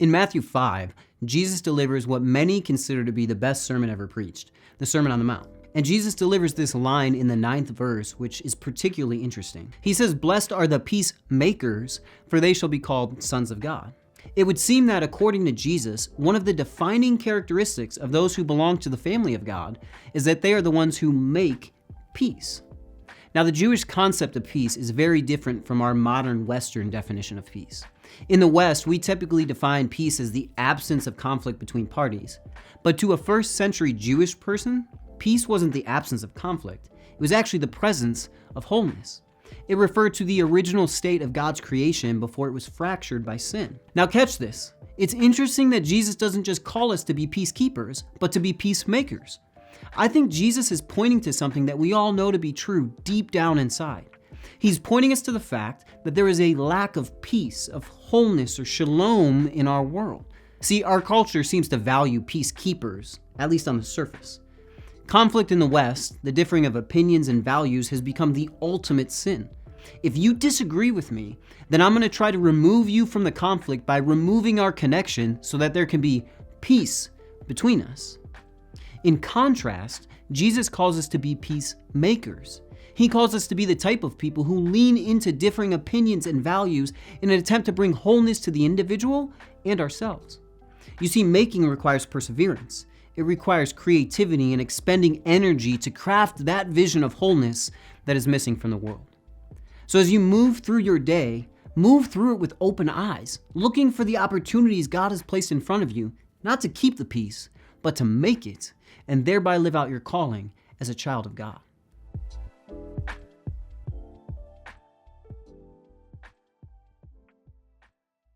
In Matthew 5, Jesus delivers what many consider to be the best sermon ever preached, the Sermon on the Mount. And Jesus delivers this line in the 9th verse, which is particularly interesting. He says, "Blessed are the peacemakers, for they shall be called sons of God." It would seem that according to Jesus, one of the defining characteristics of those who belong to the family of God is that they are the ones who make peace. Now, the Jewish concept of peace is very different from our modern Western definition of peace. In the West, we typically define peace as the absence of conflict between parties. But to a first century Jewish person, peace wasn't the absence of conflict. It was actually the presence of wholeness. It referred to the original state of God's creation before it was fractured by sin. Now catch this. It's interesting that Jesus doesn't just call us to be peacekeepers, but to be peacemakers. I think Jesus is pointing to something that we all know to be true deep down inside. He's pointing us to the fact that there is a lack of peace, of wholeness, or shalom in our world. See, our culture seems to value peacekeepers, at least on the surface. Conflict in the West, the differing of opinions and values, has become the ultimate sin. If you disagree with me, then I'm going to try to remove you from the conflict by removing our connection so that there can be peace between us. In contrast, Jesus calls us to be peacemakers. He calls us to be the type of people who lean into differing opinions and values in an attempt to bring wholeness to the individual and ourselves. You see, making requires perseverance. It requires creativity and expending energy to craft that vision of wholeness that is missing from the world. So as you move through your day, move through it with open eyes, looking for the opportunities God has placed in front of you, not to keep the peace, but to make it, and thereby live out your calling as a child of God.